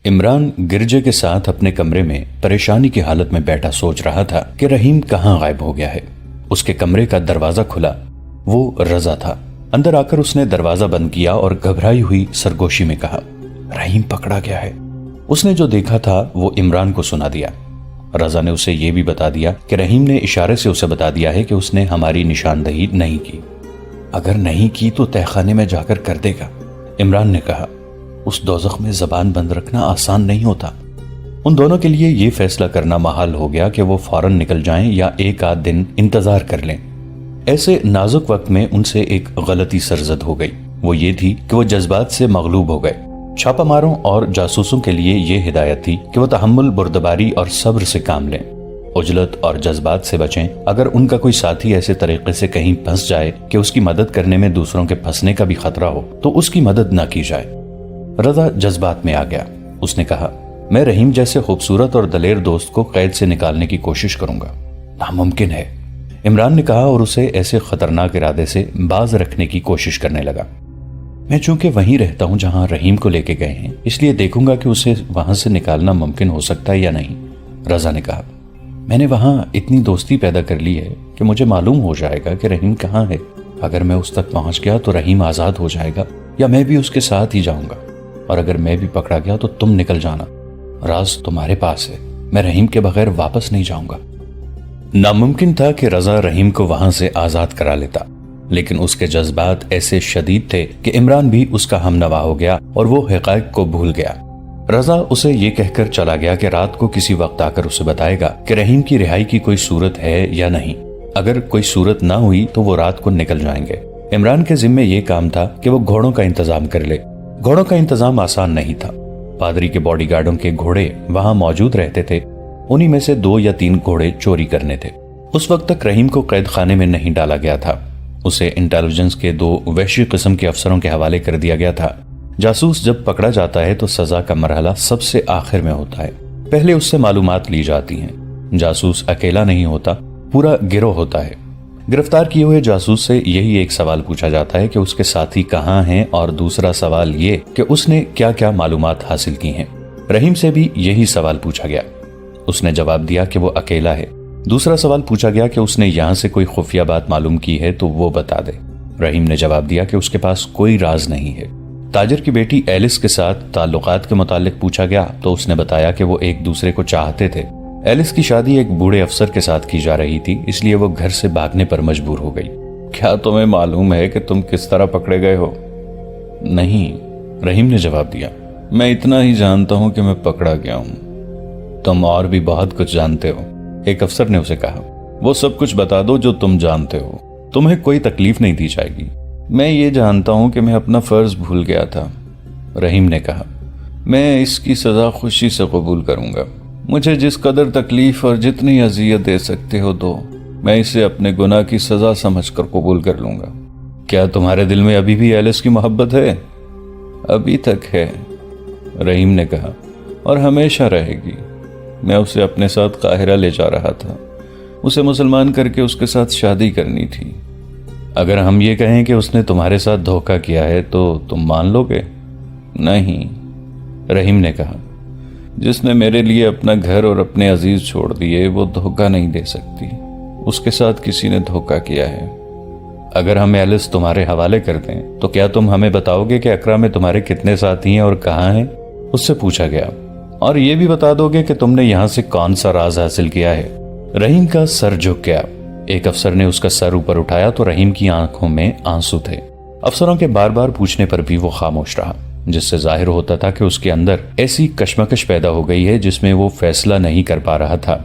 عمران گرجے کے ساتھ اپنے کمرے میں پریشانی کی حالت میں بیٹھا سوچ رہا تھا کہ رحیم کہاں غائب ہو گیا ہے۔ اس کے کمرے کا دروازہ کھلا، وہ رضا تھا۔ اندر آ کر اس نے دروازہ بند کیا اور گھبرائی ہوئی سرگوشی میں کہا، رحیم پکڑا گیا ہے۔ اس نے جو دیکھا تھا وہ عمران کو سنا دیا۔ رضا نے اسے یہ بھی بتا دیا کہ رحیم نے اشارے سے اسے بتا دیا ہے کہ اس نے ہماری نشاندہی نہیں کی۔ اگر نہیں کی تو تہہ خانے میں جا کر دے گا، عمران نے کہا۔ اس دوزخ میں زبان بند رکھنا آسان نہیں ہوتا۔ ان دونوں کے لیے یہ فیصلہ کرنا محال ہو گیا کہ وہ فوراً نکل جائیں یا ایک آدھ دن انتظار کر لیں۔ ایسے نازک وقت میں ان سے ایک غلطی سرزد ہو گئی، وہ یہ تھی کہ وہ جذبات سے مغلوب ہو گئے۔ چھاپا ماروں اور جاسوسوں کے لیے یہ ہدایت تھی کہ وہ تحمل، بردباری اور صبر سے کام لیں، عجلت اور جذبات سے بچیں۔ اگر ان کا کوئی ساتھی ایسے طریقے سے کہیں پھنس جائے کہ اس کی مدد کرنے میں دوسروں کے پھنسنے کا بھی خطرہ ہو تو اس کی مدد نہ کی جائے۔ رضا جذبات میں آ گیا۔ اس نے کہا، میں رحیم جیسے خوبصورت اور دلیر دوست کو قید سے نکالنے کی کوشش کروں گا۔ ناممکن ہے، عمران نے کہا اور اسے ایسے خطرناک ارادے سے باز رکھنے کی کوشش کرنے لگا۔ میں چونکہ وہیں رہتا ہوں جہاں رحیم کو لے کے گئے ہیں، اس لیے دیکھوں گا کہ اسے وہاں سے نکالنا ممکن ہو سکتا ہے یا نہیں۔ رضا نے کہا، میں نے وہاں اتنی دوستی پیدا کر لی ہے کہ مجھے معلوم ہو جائے گا کہ رحیم کہاں ہے۔ اگر میں اس تک پہنچ گیا تو رحیم آزاد ہو جائے گا یا میں بھی اس کے ساتھ ہی جاؤں گا، اور اگر میں بھی پکڑا گیا تو تم نکل جانا۔ راز تمہارے پاس ہے، میں رحیم کے بغیر واپس نہیں جاؤں گا۔ ناممکن تھا کہ رضا رحیم کو وہاں سے آزاد کرا لیتا، لیکن اس کے جذبات ایسے شدید تھے کہ عمران بھی اس کا ہم نوا ہو گیا اور وہ حقائق کو بھول گیا۔ رضا اسے یہ کہہ کر چلا گیا کہ رات کو کسی وقت آ کر اسے بتائے گا کہ رحیم کی رہائی کی کوئی صورت ہے یا نہیں۔ اگر کوئی صورت نہ ہوئی تو وہ رات کو نکل جائیں گے۔ عمران کے ذمے یہ کام تھا کہ وہ گھوڑوں کا انتظام کر لے۔ گھوڑوں کا انتظام آسان نہیں تھا۔ پادری کے باڈی گارڈوں کے گھوڑے وہاں موجود رہتے تھے، انہی میں سے 2 یا 3 گھوڑے چوری کرنے تھے۔ اس وقت تک رحیم کو قید خانے میں نہیں ڈالا گیا تھا، اسے انٹیلیجنس کے 2 وحشی قسم کے افسروں کے حوالے کر دیا گیا تھا۔ جاسوس جب پکڑا جاتا ہے تو سزا کا مرحلہ سب سے آخر میں ہوتا ہے، پہلے اس سے معلومات لی جاتی ہیں۔ جاسوس اکیلا نہیں ہوتا، پورا گروہ ہوتا ہے۔ گرفتار کیے ہوئے جاسوس سے یہی ایک سوال پوچھا جاتا ہے کہ اس کے ساتھی کہاں ہیں، اور دوسرا سوال یہ کہ اس نے کیا کیا معلومات حاصل کی ہیں۔ رحیم سے بھی یہی سوال پوچھا گیا، اس نے جواب دیا کہ وہ اکیلا ہے۔ دوسرا سوال پوچھا گیا کہ اس نے یہاں سے کوئی خفیہ بات معلوم کی ہے تو وہ بتا دے۔ رحیم نے جواب دیا کہ اس کے پاس کوئی راز نہیں ہے۔ تاجر کی بیٹی ایلس کے ساتھ تعلقات کے متعلق پوچھا گیا تو اس نے بتایا کہ وہ ایک دوسرے کو چاہتے تھے۔ ایلس کی شادی ایک بوڑھے افسر کے ساتھ کی جا رہی تھی، اس لیے وہ گھر سے بھاگنے پر مجبور ہو گئی۔ کیا تمہیں معلوم ہے کہ تم کس طرح پکڑے گئے ہو؟ نہیں، رحیم نے جواب دیا، میں اتنا ہی جانتا ہوں کہ میں پکڑا گیا ہوں۔ تم اور بھی بہت کچھ جانتے ہو، ایک افسر نے اسے کہا۔ وہ سب کچھ بتا دو جو تم جانتے ہو، تمہیں کوئی تکلیف نہیں دی جائے گی۔ میں یہ جانتا ہوں کہ میں اپنا فرض بھول گیا تھا، رحیم نے کہا۔ میں اس کی سزا خوشی سے قبول کروں گا۔ مجھے جس قدر تکلیف اور جتنی اذیت دے سکتے ہو دو، میں اسے اپنے گناہ کی سزا سمجھ کر قبول کر لوں گا۔ کیا تمہارے دل میں ابھی بھی ایلس کی محبت ہے؟ ابھی تک ہے، رحیم نے کہا، اور ہمیشہ رہے گی۔ میں اسے اپنے ساتھ قاہرہ لے جا رہا تھا، اسے مسلمان کر کے اس کے ساتھ شادی کرنی تھی۔ اگر ہم یہ کہیں کہ اس نے تمہارے ساتھ دھوکہ کیا ہے تو تم مان لو گے؟ نہیں، رحیم نے کہا، جس نے میرے لیے اپنا گھر اور اپنے عزیز چھوڑ دیے وہ دھوکہ نہیں دے سکتی، اس کے ساتھ کسی نے دھوکہ کیا ہے۔ اگر ہم ایلس تمہارے حوالے کر دیں تو کیا تم ہمیں بتاؤ گے کہ اقرا میں تمہارے کتنے ساتھی ہیں اور کہاں ہیں؟ اس سے پوچھا گیا، اور یہ بھی بتا دو گے کہ تم نے یہاں سے کون سا راز حاصل کیا ہے؟ رحیم کا سر جھک گیا۔ ایک افسر نے اس کا سر اوپر اٹھایا تو رحیم کی آنکھوں میں آنسو تھے۔ افسروں کے بار بار پوچھنے پر بھی وہ خاموش رہا، جس سے ظاہر ہوتا تھا کہ اس کے اندر ایسی کشمکش پیدا ہو گئی ہے جس میں وہ فیصلہ نہیں کر پا رہا تھا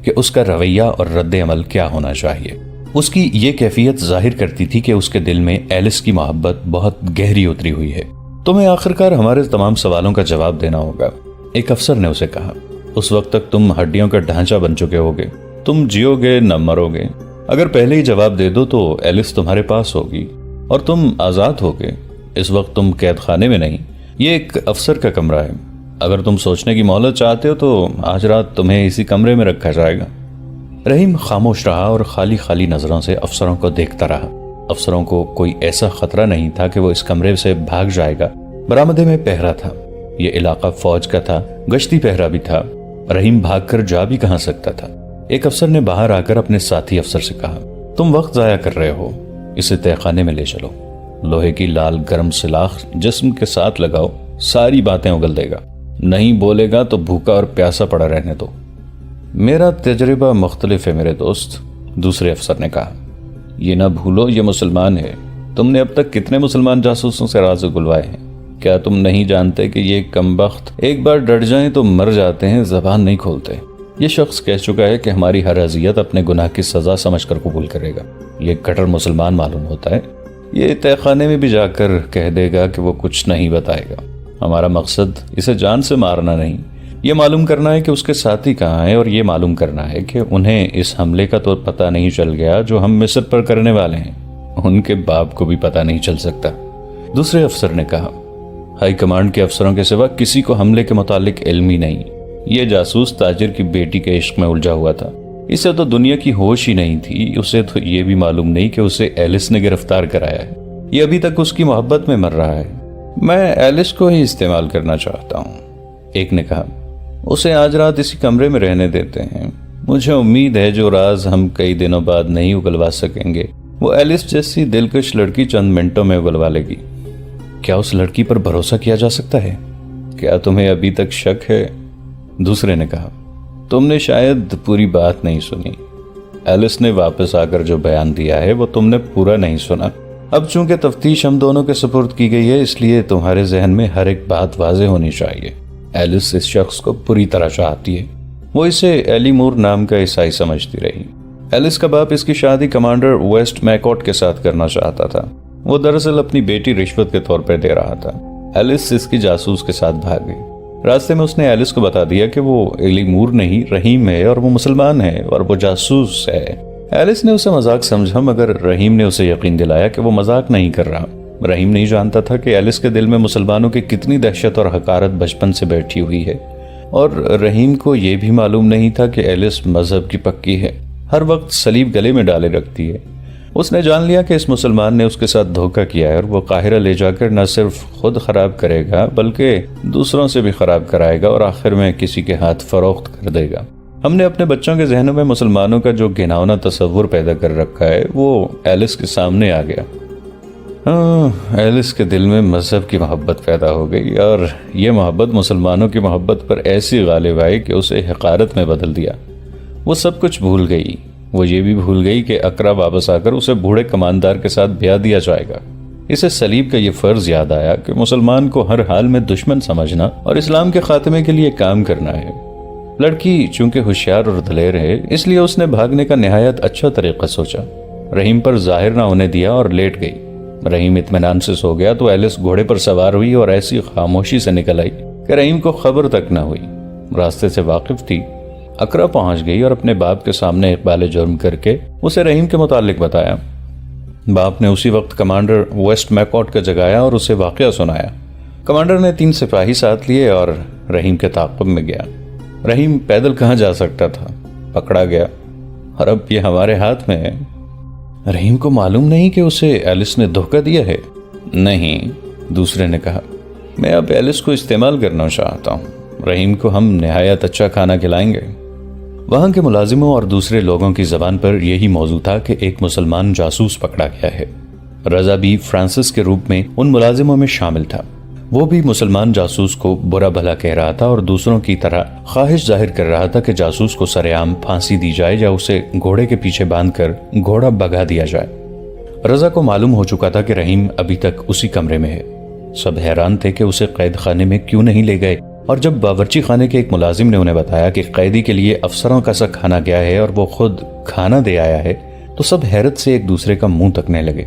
کہ اس کا رویہ اور رد عمل کیا ہونا چاہیے۔ اس کی یہ کیفیت ظاہر کرتی تھی کہ اس کے دل میں ایلس کی محبت بہت گہری اتری ہوئی ہے۔ تمہیں آخرکار ہمارے تمام سوالوں کا جواب دینا ہوگا، ایک افسر نے اسے کہا۔ اس وقت تک تم ہڈیوں کا ڈھانچہ بن چکے ہوگے، تم جیو گے نہ مرو گے۔ اگر پہلے ہی جواب دے دو تو ایلس تمہارے پاس ہوگی اور تم آزاد ہوگے۔ اس وقت تم قید خانے میں نہیں، یہ ایک افسر کا کمرہ ہے۔ اگر تم سوچنے کی مہلت چاہتے ہو تو آج رات تمہیں اسی کمرے میں رکھا جائے گا۔ رحیم خاموش رہا اور خالی خالی نظروں سے افسروں کو دیکھتا رہا۔ افسروں کو کوئی ایسا خطرہ نہیں تھا کہ وہ اس کمرے سے بھاگ جائے گا۔ برآمدے میں پہرا تھا، یہ علاقہ فوج کا تھا، گشتی پہرا بھی تھا، رحیم بھاگ کر جا بھی کہاں سکتا تھا۔ ایک افسر نے باہر آ کر اپنے ساتھی افسر سے کہا، تم وقت ضائع کر رہے ہو، اسے تہہ خانے میں لے چلو، لوہے کی لال گرم سلاخ جسم کے ساتھ لگاؤ، ساری باتیں اگل دے گا، نہیں بولے گا تو بھوکا اور پیاسا پڑا رہنے دو۔ میرا تجربہ مختلف ہے میرے دوست، دوسرے افسر نے کہا، یہ نہ بھولو یہ مسلمان ہے، تم نے اب تک کتنے مسلمان جاسوسوں سے راز اگلوائے ہیں؟ کیا تم نہیں جانتے کہ یہ کمبخت ایک بار ڈٹ جائیں تو مر جاتے ہیں، زبان نہیں کھولتے؟ یہ شخص کہہ چکا ہے کہ ہماری ہر اذیت اپنے گناہ کی سزا سمجھ کر قبول کرے گا۔ یہ کٹر مسلمان معلوم ہوتا ہے، یہ تہہ خانے میں بھی جا کر کہہ دے گا کہ وہ کچھ نہیں بتائے گا۔ ہمارا مقصد اسے جان سے مارنا نہیں، یہ معلوم کرنا ہے کہ اس کے ساتھی کہاں ہیں، اور یہ معلوم کرنا ہے کہ انہیں اس حملے کا تو پتہ نہیں چل گیا جو ہم مصر پر کرنے والے ہیں، ان کے باپ کو بھی پتہ نہیں چل سکتا۔ دوسرے افسر نے کہا، ہائی کمانڈ کے افسروں کے سوا کسی کو حملے کے متعلق علم ہی نہیں، یہ جاسوس تاجر کی بیٹی کے عشق میں الجھا ہوا تھا، اسے تو دنیا کی ہوش ہی نہیں تھی، اسے تو یہ بھی معلوم نہیں کہ اسے ایلس نے گرفتار کرایا ہے، یہ ابھی تک اس کی محبت میں مر رہا ہے۔ میں ایلس کو ہی استعمال کرنا چاہتا ہوں، ایک نے کہا، اسے آج رات اسی کمرے میں رہنے دیتے ہیں، مجھے امید ہے جو راز ہم کئی دنوں بعد نہیں اگلوا سکیں گے وہ ایلس جیسی دلکش لڑکی چند منٹوں میں اگلوا لے گی۔ کیا اس لڑکی پر بھروسہ کیا جا سکتا ہے؟ کیا تمہیں ابھی تک شک ہے؟ دوسرے نے کہا، تم نے شاید پوری بات نہیں سنی، ایلس نے واپس آ کر جو بیان دیا ہے وہ تم نے پورا نہیں سنا۔ اب چونکہ تفتیش ہم دونوں کے سپرد کی گئی ہے، اس لیے تمہارے ذہن میں ہر ایک بات واضح ہونی چاہیے۔ ایلس اس شخص کو پوری طرح چاہتی ہے، وہ اسے ایلی مور نام کا عیسائی سمجھتی رہی۔ ایلس کا باپ اس کی شادی کمانڈر ویسٹ میکوٹ کے ساتھ کرنا چاہتا تھا، وہ دراصل اپنی بیٹی رشوت کے طور پر دے رہا تھا۔ ایلس اس کی جاسوس کے ساتھ بھاگ گئی، راستے میں اس نے ایلس کو بتا دیا کہ وہ ایلی مور نہیں رحیم ہے اور وہ مسلمان ہے اور وہ جاسوس ہے۔ ایلس نے اسے مذاق سمجھا، مگر رحیم نے اسے یقین دلایا کہ وہ مذاق نہیں کر رہا۔ رحیم نہیں جانتا تھا کہ ایلس کے دل میں مسلمانوں کی کتنی دہشت اور حقارت بچپن سے بیٹھی ہوئی ہے، اور رحیم کو یہ بھی معلوم نہیں تھا کہ ایلس مذہب کی پکی ہے، ہر وقت صلیب گلے میں ڈالے رکھتی ہے۔ اس نے جان لیا کہ اس مسلمان نے اس کے ساتھ دھوکہ کیا ہے، اور وہ قاہرہ لے جا کر نہ صرف خود خراب کرے گا بلکہ دوسروں سے بھی خراب کرائے گا اور آخر میں کسی کے ہاتھ فروخت کر دے گا۔ ہم نے اپنے بچوں کے ذہنوں میں مسلمانوں کا جو گھناؤنا تصور پیدا کر رکھا ہے وہ ایلس کے سامنے آ گیا۔ ایلس کے دل میں مذہب کی محبت پیدا ہو گئی، اور یہ محبت مسلمانوں کی محبت پر ایسی غالب آئی کہ اسے حقارت میں بدل دیا۔ وہ سب کچھ بھول گئی، وہ یہ بھی بھول گئی کہ اقرا واپس آ کر اسے بوڑھے کماندار کے ساتھ بیاہ دیا جائے گا۔ اسے صلیب کا یہ فرض یاد آیا کہ مسلمان کو ہر حال میں دشمن سمجھنا اور اسلام کے خاتمے کے لیے کام کرنا ہے۔ لڑکی چونکہ ہوشیار اور دلیر ہے، اس لیے اس نے بھاگنے کا نہایت اچھا طریقہ سوچا، رحیم پر ظاہر نہ ہونے دیا اور لیٹ گئی۔ رحیم اطمینان سے سو گیا تو ایلس گھوڑے پر سوار ہوئی اور ایسی خاموشی سے نکل آئی کہ رحیم کو خبر تک نہ ہوئی۔ راستے سے واقف تھی، اقرا پہنچ گئی اور اپنے باپ کے سامنے اقبال جرم کر کے اسے رحیم کے متعلق بتایا۔ باپ نے اسی وقت کمانڈر ویسٹ میکوٹ کا جگایا اور اسے واقعہ سنایا۔ کمانڈر نے 3 سپاہی ساتھ لیے اور رحیم کے تعاقب میں گیا۔ رحیم پیدل کہاں جا سکتا تھا، پکڑا گیا، اور اب یہ ہمارے ہاتھ میں ہے۔ رحیم کو معلوم نہیں کہ اسے ایلس نے دھوکہ دیا ہے؟ نہیں، دوسرے نے کہا، میں اب ایلس کو استعمال کرنا چاہتا ہوں، رحیم کو ہم نہایت اچھا کھانا کھلائیں گے۔ وہاں کے ملازموں اور دوسرے لوگوں کی زبان پر یہی موضوع تھا کہ ایک مسلمان جاسوس پکڑا گیا ہے۔ رضا بھی فرانسس کے روپ میں ان ملازموں میں شامل تھا، وہ بھی مسلمان جاسوس کو برا بھلا کہہ رہا تھا اور دوسروں کی طرح خواہش ظاہر کر رہا تھا کہ جاسوس کو سر عام پھانسی دی جائے یا اسے گھوڑے کے پیچھے باندھ کر گھوڑا بگا دیا جائے۔ رضا کو معلوم ہو چکا تھا کہ رحیم ابھی تک اسی کمرے میں ہے۔ سب حیران تھے کہ اسے قید خانے میں کیوں نہیں لے گئے، اور جب باورچی خانے کے ایک ملازم نے انہیں بتایا کہ قیدی کے لیے افسروں کا سا کھانا گیا ہے اور وہ خود کھانا دے آیا ہے، تو سب حیرت سے ایک دوسرے کا منہ تکنے لگے۔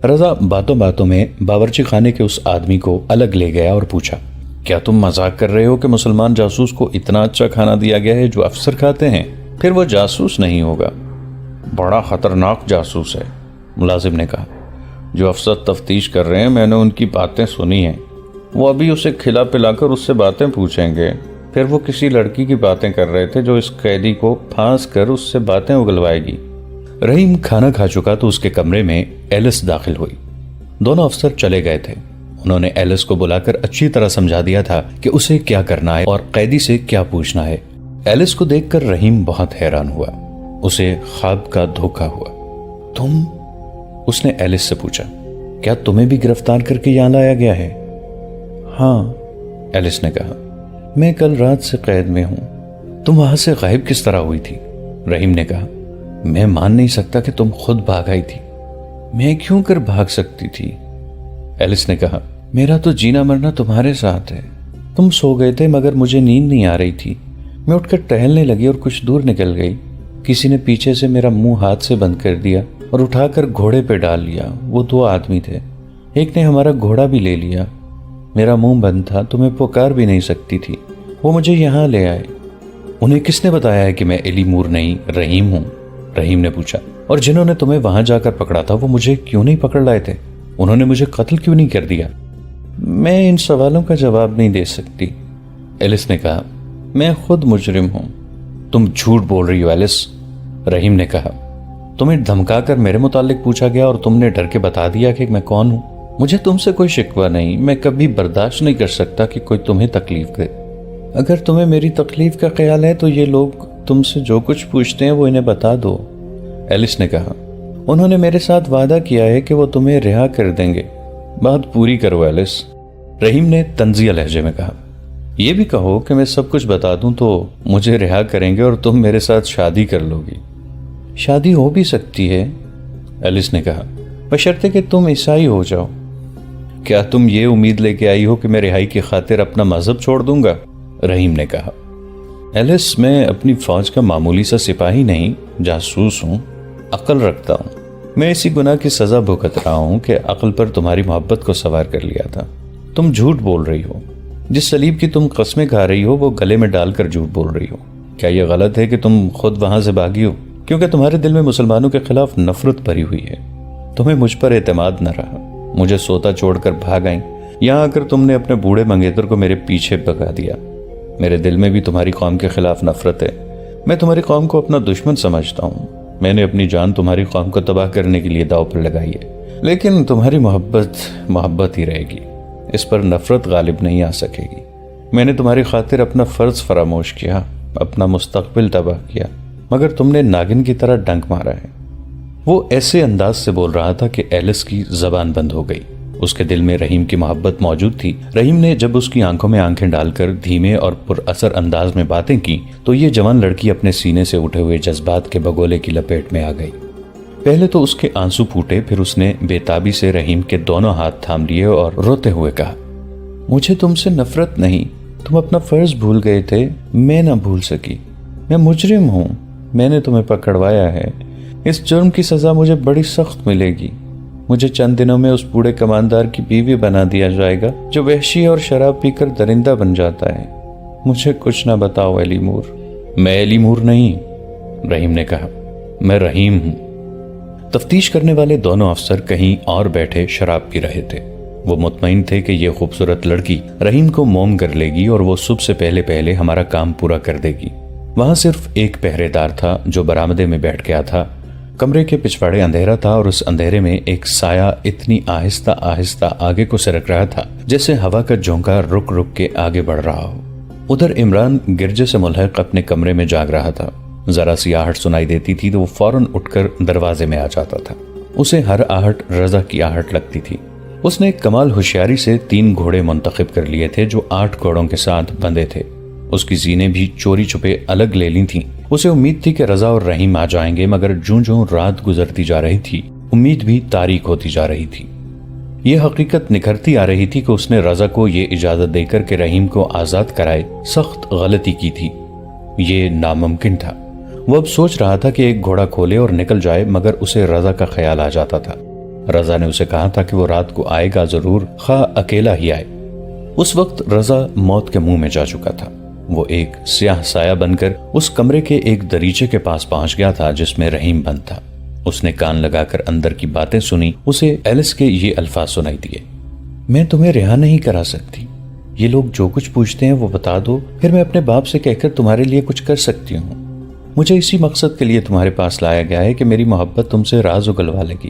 رضا باتوں باتوں میں باورچی خانے کے اس آدمی کو الگ لے گیا اور پوچھا، کیا تم مذاق کر رہے ہو کہ مسلمان جاسوس کو اتنا اچھا کھانا دیا گیا ہے جو افسر کھاتے ہیں؟ پھر وہ جاسوس نہیں ہوگا، بڑا خطرناک جاسوس ہے، ملازم نے کہا۔ جو افسر تفتیش کر رہے ہیں، میں نے ان کی باتیں سنی ہیں، وہ ابھی اسے کھلا پلا کر اس سے باتیں پوچھیں گے۔ پھر وہ کسی لڑکی کی باتیں کر رہے تھے جو اس قیدی کو پھانس کر اس سے باتیں اگلوائے گی۔ رحیم کھانا کھا چکا تو اس کے کمرے میں ایلس داخل ہوئی۔ دونوں افسر چلے گئے تھے، انہوں نے ایلس کو بلا کر اچھی طرح سمجھا دیا تھا کہ اسے کیا کرنا ہے اور قیدی سے کیا پوچھنا ہے۔ ایلس کو دیکھ کر رحیم بہت حیران ہوا، اسے خواب کا دھوکہ ہوا۔ تم؟ اس نے ایلس سے پوچھا، کیا تمہیں بھی گرفتار کر کے یہاں لایا گیا ہے؟ ہاں، ایلس نے کہا، میں کل رات سے قید میں ہوں۔ تم وہاں سے غائب کس طرح ہوئی تھی؟ رحیم نے کہا، میں مان نہیں سکتا کہ تم خود بھاگ آئی تھی۔ میں کیوں کر بھاگ سکتی تھی؟ ایلس نے کہا، میرا تو جینا مرنا تمہارے ساتھ ہے۔ تم سو گئے تھے مگر مجھے نیند نہیں آ رہی تھی۔ میں اٹھ کر ٹہلنے لگی اور کچھ دور نکل گئی۔ کسی نے پیچھے سے میرا منہ ہاتھ سے بند کر دیا اور اٹھا کر گھوڑے پہ ڈال لیا۔ وہ 2 آدمی تھے، ایک نے ہمارا گھوڑا بھی لے لیا۔ میرا منہ بند تھا تو میں پکار بھی نہیں سکتی تھی۔ وہ مجھے یہاں لے آئے۔ انہیں کس نے بتایا ہے کہ میں ایلی مور نہیں رحیم ہوں؟ رحیم نے پوچھا۔ اور جنہوں نے تمہیں وہاں جا کر پکڑا تھا وہ مجھے کیوں نہیں پکڑ لائے تھے؟ انہوں نے مجھے قتل کیوں نہیں کر دیا؟ میں ان سوالوں کا جواب نہیں دے سکتی، ایلس نے کہا، میں خود مجرم ہوں۔ تم جھوٹ بول رہی ہو ایلس، رحیم نے کہا۔ تمہیں دھمکا کر میرے متعلق پوچھا گیا اور تم نے ڈر کے بتا دیا کہ میں کون ہوں۔ مجھے تم سے کوئی شکوہ نہیں، میں کبھی برداشت نہیں کر سکتا کہ کوئی تمہیں تکلیف دے۔ اگر تمہیں میری تکلیف کا خیال ہے تو یہ لوگ تم سے جو کچھ پوچھتے ہیں وہ انہیں بتا دو، ایلس نے کہا۔ انہوں نے میرے ساتھ وعدہ کیا ہے کہ وہ تمہیں رہا کر دیں گے۔ بات پوری کرو ایلس، رحیم نے طنزیہ لہجے میں کہا۔ یہ بھی کہو کہ میں سب کچھ بتا دوں تو مجھے رہا کریں گے اور تم میرے ساتھ شادی کر لو گی۔ شادی ہو بھی سکتی ہے، ایلس نے کہا، بشرطے کہ تم عیسائی ہو جاؤ۔ کیا تم یہ امید لے کے آئی ہو کہ میں رہائی کی خاطر اپنا مذہب چھوڑ دوں گا؟ رحیم نے کہا۔ ایلس، میں اپنی فوج کا معمولی سا سپاہی نہیں، جاسوس ہوں، عقل رکھتا ہوں۔ میں اسی گناہ کی سزا بھگت رہا ہوں کہ عقل پر تمہاری محبت کو سوار کر لیا تھا۔ تم جھوٹ بول رہی ہو، جس صلیب کی تم قسمیں کھا رہی ہو وہ گلے میں ڈال کر جھوٹ بول رہی ہو۔ کیا یہ غلط ہے کہ تم خود وہاں سے بھاگی ہو کیونکہ تمہارے دل میں مسلمانوں کے خلاف نفرت بھری ہوئی ہے؟ تمہیں مجھ پر اعتماد نہ رہا، مجھے سوتا چھوڑ کر بھاگ آئیں۔ یہاں آ کر تم نے اپنے بوڑھے منگیتر کو میرے پیچھے بھگا دیا۔ میرے دل میں بھی تمہاری قوم کے خلاف نفرت ہے، میں تمہاری قوم کو اپنا دشمن سمجھتا ہوں۔ میں نے اپنی جان تمہاری قوم کو تباہ کرنے کے لیے داؤ پر لگائی ہے، لیکن تمہاری محبت ہی رہے گی، اس پر نفرت غالب نہیں آ سکے گی۔ میں نے تمہاری خاطر اپنا فرض فراموش کیا، اپنا مستقبل تباہ کیا، مگر تم نے ناگن کی طرح ڈنک مارا ہے۔ وہ ایسے انداز سے بول رہا تھا کہ ایلس کی زبان بند ہو گئی۔ اس کے دل میں رحیم کی محبت موجود تھی۔ رحیم نے جب اس کی آنکھوں میں آنکھیں ڈال کر دھیمے اور پر اثر انداز میں باتیں کی تو یہ جوان لڑکی اپنے سینے سے اٹھے ہوئے جذبات کے بگولے کی لپیٹ میں آ گئی۔ پہلے تو اس کے آنسو پھوٹے، پھر اس نے بے تابی سے رحیم کے دونوں ہاتھ تھام لیے اور روتے ہوئے کہا، مجھے تم سے نفرت نہیں، تم اپنا فرض بھول گئے تھے، میں نہ بھول سکی۔ میں مجرم ہوں، میں نے تمہیں پکڑوایا ہے، اس جرم کی سزا مجھے بڑی سخت ملے گی۔ مجھے چند دنوں میں اس بوڑھے کماندار کی بیوی بنا دیا جائے گا جو وحشی اور شراب پی کر درندہ بن جاتا ہے۔ مجھے کچھ نہ بتاؤ ایلی مور۔ میں ایلی مور نہیں، رحیم نے کہا، میں رحیم ہوں۔ تفتیش کرنے والے دونوں افسر کہیں اور بیٹھے شراب پی رہے تھے۔ وہ مطمئن تھے کہ یہ خوبصورت لڑکی رحیم کو موم کر لے گی اور وہ صبح سے پہلے ہمارا کام پورا کر دے گی۔ وہاں صرف ایک پہرے دار تھا جو برآمدے میں بیٹھ گیا تھا۔ کمرے کے پچھواڑے اندھیرا تھا اور اس اندھیرے میں ایک سایہ اتنی آہستہ آہستہ آگے کو سرک رہا تھا جیسے ہوا کا جھونکا رک رک کے آگے بڑھ رہا ہو۔ ادھر عمران گرجے سے ملحق اپنے کمرے میں جاگ رہا تھا۔ ذرا سی آہٹ سنائی دیتی تھی تو وہ فوراً اٹھ کر دروازے میں آ جاتا تھا۔ اسے ہر آہٹ رضا کی آہٹ لگتی تھی۔ اس نے کمال ہوشیاری سے 3 گھوڑے منتخب کر لیے تھے جو 8 گھوڑوں کے ساتھ بندھے تھے۔ اس کی زینیں بھی چوری چھپے الگ لے لی تھیں۔ اسے امید تھی کہ رضا اور رحیم آ جائیں گے، مگر جوں رات گزرتی جا رہی تھی امید بھی تاریک ہوتی جا رہی تھی۔ یہ حقیقت نکھرتی آ رہی تھی کہ اس نے رضا کو یہ اجازت دے کر کہ رحیم کو آزاد کرائے سخت غلطی کی تھی۔ یہ ناممکن تھا۔ وہ اب سوچ رہا تھا کہ ایک گھوڑا کھولے اور نکل جائے، مگر اسے رضا کا خیال آ جاتا تھا۔ رضا نے اسے کہا تھا کہ وہ رات کو آئے گا ضرور، خواہ اکیلا ہی آئے۔ اس وقت رضا موت کے منہ میں جا چکا تھا۔ وہ ایک سیاہ سایہ بن کر اس کمرے کے ایک دریچے کے پاس پہنچ گیا تھا جس میں رحیم بند تھا۔ اس نے کان لگا کر اندر کی باتیں سنی۔ اسے ایلس کے یہ الفاظ سنائی دیے، میں تمہیں رہا نہیں کرا سکتی، یہ لوگ جو کچھ پوچھتے ہیں وہ بتا دو، پھر میں اپنے باپ سے کہہ کر تمہارے لیے کچھ کر سکتی ہوں۔ مجھے اسی مقصد کے لیے تمہارے پاس لایا گیا ہے کہ میری محبت تم سے راز اگلوا لے گی۔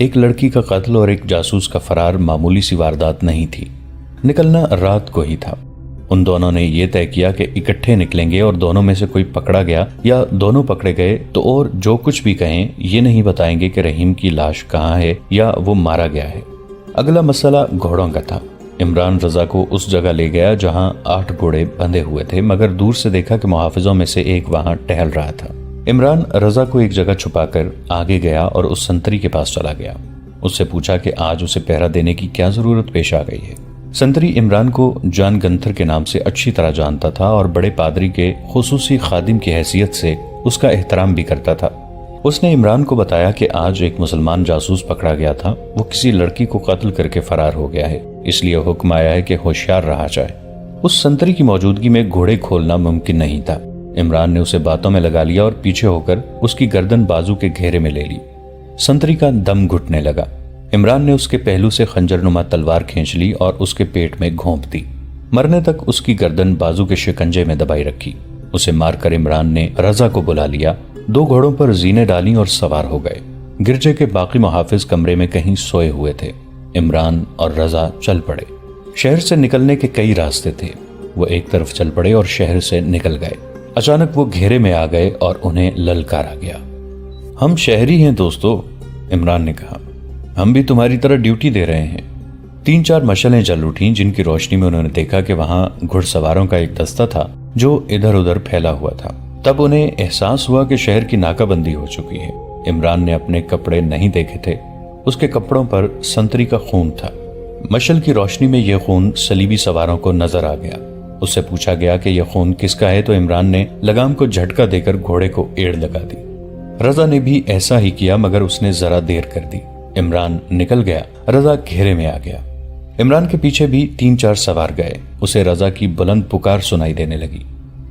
ایک لڑکی کا قتل اور ایک جاسوس کا فرار معمولی سی واردات نہیں تھی، نکلنا رات کو ہی تھا۔ ان دونوں نے یہ طے کیا کہ اکٹھے نکلیں گے اور دونوں میں سے کوئی پکڑا گیا یا دونوں پکڑے گئے تو اور جو کچھ بھی کہیں یہ نہیں بتائیں گے کہ رحیم کی لاش کہاں ہے یا وہ مارا گیا ہے۔ اگلا مسئلہ گھوڑوں کا تھا۔ عمران رضا کو اس جگہ لے گیا جہاں 8 گھوڑے بندھے ہوئے تھے، مگر دور سے دیکھا کہ محافظوں میں سے ایک وہاں ٹہل رہا تھا۔ عمران رضا کو ایک جگہ چھپا کر آگے گیا اور اس سنتری کے پاس چلا گیا۔ اس سے پوچھا کہ آج اسے پہرا دینے کی کیا ضرورت پیش آ گئی ہے۔ سنتری عمران کو جان گنتھر کے نام سے اچھی طرح جانتا تھا اور بڑے پادری کے خصوصی خادم کی حیثیت سے اس کا احترام بھی کرتا تھا۔ اس نے عمران کو بتایا کہ آج ایک مسلمان جاسوس پکڑا گیا تھا، وہ کسی لڑکی کو قتل کر کے فرار ہو گیا ہے، اس لیے حکم آیا ہے کہ ہوشیار رہا جائے۔ اس سنتری کی موجودگی میں گھوڑے کھولنا ممکن نہیں تھا۔ عمران نے اسے باتوں میں لگا لیا اور پیچھے ہو کر اس کی گردن بازو کے گھیرے میں لے لی۔ سنتری کا دم گھٹنے لگا۔ عمران نے اس کے پہلو سے خنجر نما تلوار کھینچ لی اور اس کے پیٹ میں گھونپ دی۔ مرنے تک اس کی گردن بازو کے شکنجے میں دبائی رکھی۔ اسے مار کر عمران نے رضا کو بلا لیا، 2 گھوڑوں پر زینے ڈالی اور سوار ہو گئے۔ گرجے کے باقی محافظ کمرے میں کہیں سوئے ہوئے تھے۔ عمران اور رضا چل پڑے۔ شہر سے نکلنے کے کئی راستے تھے، وہ ایک طرف چل پڑے اور شہر سے نکل گئے۔ اچانک وہ گھیرے میں آ گئے اور انہیں للکارا گیا۔ ہم شہری ہیں دوستو، عمران نے کہا، ہم بھی تمہاری طرح ڈیوٹی دے رہے ہیں۔ 3-4 مشعلیں جل اٹھیں جن کی روشنی میں انہوں نے دیکھا کہ وہاں گھڑ سواروں کا ایک دستہ تھا جو ادھر ادھر پھیلا ہوا تھا۔ تب انہیں احساس ہوا کہ شہر کی ناکہ بندی ہو چکی ہے۔ عمران نے اپنے کپڑے نہیں دیکھے تھے، اس کے کپڑوں پر سنتری کا خون تھا۔ مشعل کی روشنی میں یہ خون صلیبی سواروں کو نظر آ گیا۔ اس سے پوچھا گیا کہ یہ خون کس کا ہے تو عمران نے لگام کو جھٹکا دے کر گھوڑے کو ایڑ لگا دی۔ رضا نے بھی ایسا ہی کیا مگر اس نے ذرا دیر کر دی۔ عمران نکل گیا، رضا گھیرے میں آ گیا۔ عمران کے پیچھے بھی 3-4 سوار گئے۔ اسے رضا کی بلند پکار سنائی دینے لگی،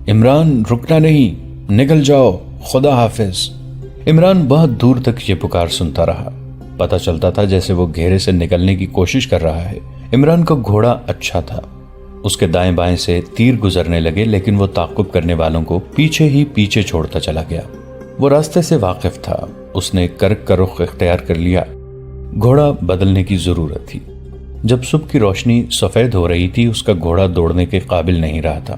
عمران رکنا نہیں، نکل جاؤ، خدا حافظ۔ عمران بہت دور تک یہ پکار سنتا رہا۔ پتہ چلتا تھا جیسے وہ گھیرے سے نکلنے کی کوشش کر رہا ہے۔ عمران کا گھوڑا اچھا تھا، اس کے دائیں بائیں سے تیر گزرنے لگے لیکن وہ تعاقب کرنے والوں کو پیچھے ہی پیچھے چھوڑتا چلا گیا۔ وہ راستے سے واقف تھا، اس نے کرک کا رخ اختیار کر لیا۔ گھوڑا بدلنے کی ضرورت تھی۔ جب صبح کی روشنی سفید ہو رہی تھی اس کا گھوڑا دوڑنے کے قابل نہیں رہا تھا۔